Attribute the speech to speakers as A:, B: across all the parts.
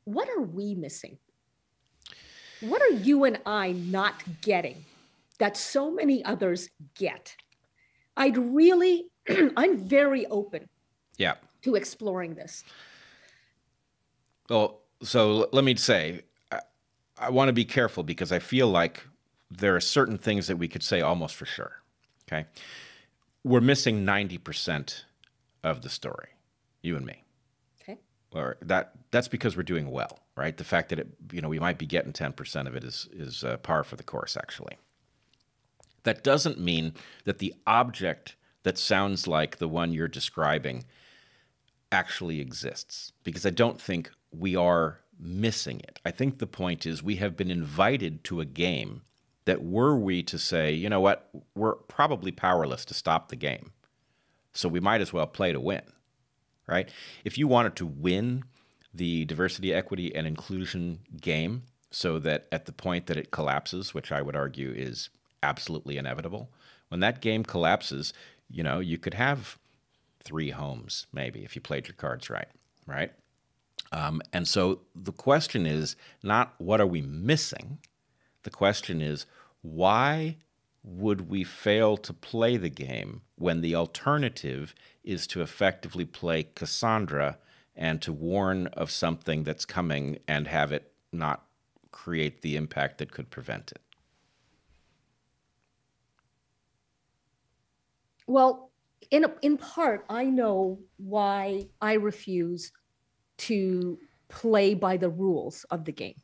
A: what are we missing? What are you and I not getting that so many others get? I'd really, I'm very open
B: Yeah.
A: to exploring this.
B: Well, so let me say, I want to be careful because I feel like there are certain things that we could say almost for sure. Okay. We're missing 90% of the story, you and me.
A: Okay.
B: Or that's because we're doing well, right? The fact that we might be getting 10% of it is par for the course, actually. That doesn't mean that the object that sounds like the one you're describing actually exists, because I don't think we are missing it. I think the point is we have been invited to a game that, were we to say, you know what, we're probably powerless to stop the game, so we might as well play to win, right? If you wanted to win the diversity, equity, and inclusion game so that at the point that it collapses, which I would argue is absolutely inevitable, when that game collapses, you could have 3 homes, maybe, if you played your cards right, right? And so the question is not what are we missing? The question is, why would we fail to play the game when the alternative is to effectively play Cassandra and to warn of something that's coming and have it not create the impact that could prevent it?
A: Well, in part, I know why I refuse to play by the rules of the game.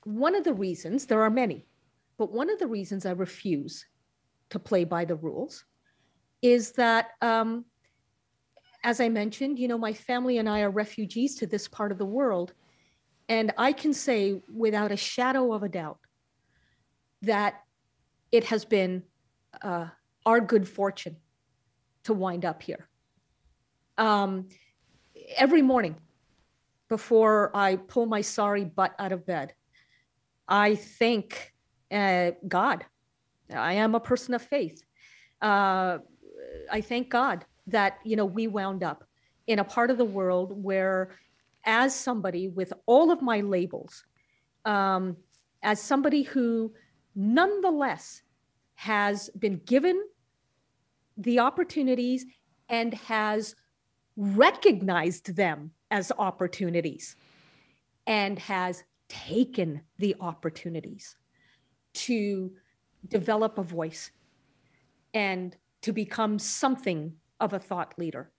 A: One of the reasons, there are many, but one of the reasons I refuse to play by the rules is that, as I mentioned, my family and I are refugees to this part of the world. And I can say without a shadow of a doubt that it has been our good fortune to wind up here. Every morning before I pull my sorry butt out of bed, I thank God. I am a person of faith. I thank God that, we wound up in a part of the world where, as somebody with all of my labels, as somebody who nonetheless has been given the opportunities and has recognized them as opportunities and has taken the opportunities to develop a voice and to become something of a thought leader.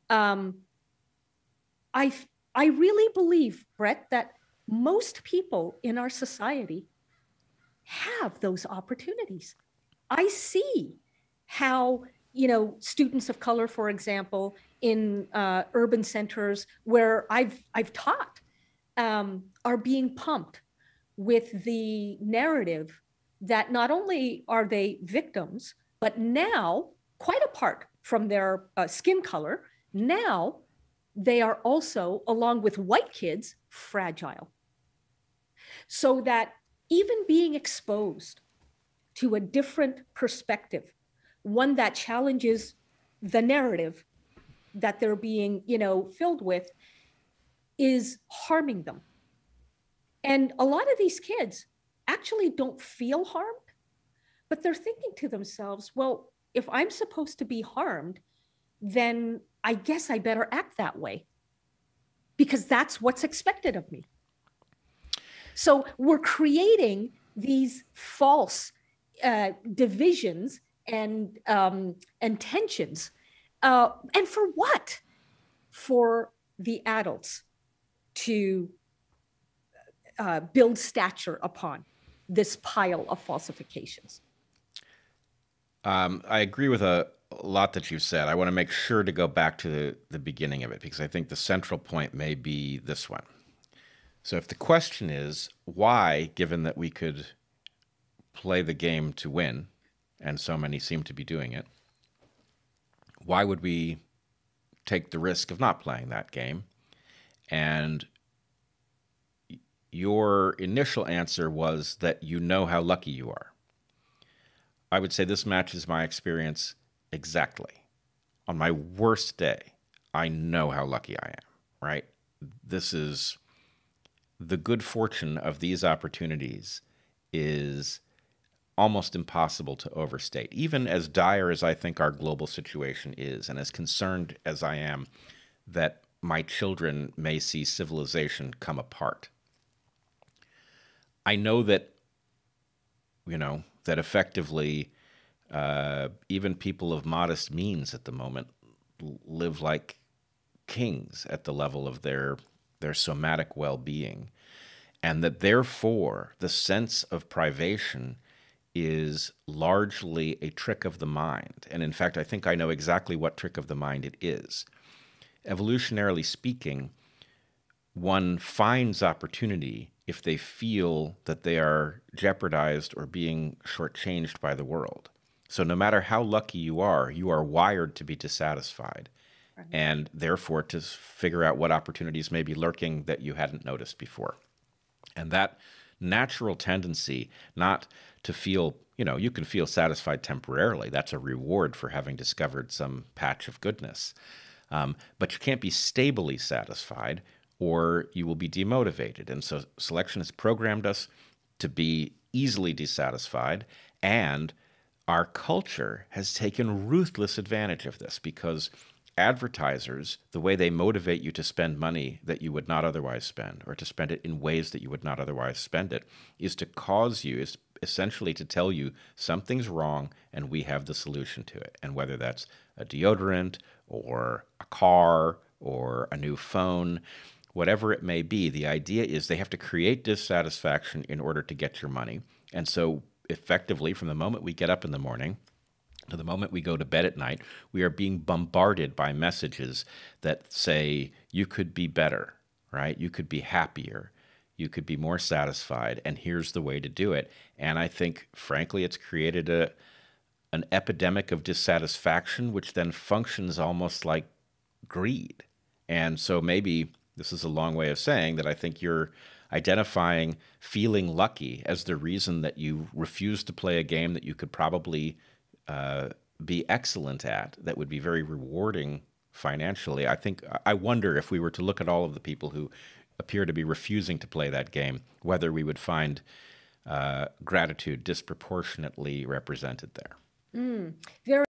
A: I really believe, Bret, that most people in our society have those opportunities. I see how, students of color, for example, in urban centers where I've taught, are being pumped with the narrative that not only are they victims, but now, quite apart from their skin color, now they are also, along with white kids, fragile. So that even being exposed to a different perspective, one that challenges the narrative that they're being, filled with, is harming them. And a lot of these kids actually don't feel harmed, but they're thinking to themselves, well, if I'm supposed to be harmed, then I guess I better act that way because that's what's expected of me. So we're creating these false divisions and tensions. And for what? For the adults to build stature upon this pile of falsifications.
B: I agree with a lot that you said. I want to make sure to go back to the beginning of it because I think the central point may be this one. So if the question is why, given that we could play the game to win, and so many seem to be doing it, why would we take the risk of not playing that game? And your initial answer was that you know how lucky you are. I would say this matches my experience exactly. On my worst day, I know how lucky I am. right? This is the good fortune of these opportunities is almost impossible to overstate. Even as dire as I think our global situation is, and as concerned as I am that my children may see civilization come apart, I know that, that effectively even people of modest means at the moment live like kings at the level of their somatic well-being, and that therefore the sense of privation is largely a trick of the mind. And in fact, I think I know exactly what trick of the mind it is. Evolutionarily speaking, one finds opportunity if they feel that they are jeopardized or being shortchanged by the world. So no matter how lucky you are wired to be dissatisfied,
A: Right.
B: and therefore to figure out what opportunities may be lurking that you hadn't noticed before. And that natural tendency not to feel, you can feel satisfied temporarily. That's a reward for having discovered some patch of goodness. But you can't be stably satisfied or you will be demotivated. And so selection has programmed us to be easily dissatisfied, and our culture has taken ruthless advantage of this because advertisers, the way they motivate you to spend money that you would not otherwise spend, or to spend it in ways that you would not otherwise spend it, is to cause you, is essentially to tell you something's wrong and we have the solution to it. And whether that's a deodorant or a car or a new phone, whatever it may be, the idea is they have to create dissatisfaction in order to get your money. And so effectively, from the moment we get up in the morning to the moment we go to bed at night, we are being bombarded by messages that say, you could be better, right? You could be happier. You could be more satisfied, and here's the way to do it. And I think, frankly, it's created an epidemic of dissatisfaction, which then functions almost like greed. And so maybe this is a long way of saying that I think you're identifying feeling lucky as the reason that you refuse to play a game that you could probably be excellent at, that would be very rewarding financially. I wonder if we were to look at all of the people who appear to be refusing to play that game, whether we would find gratitude disproportionately represented there.
A: Very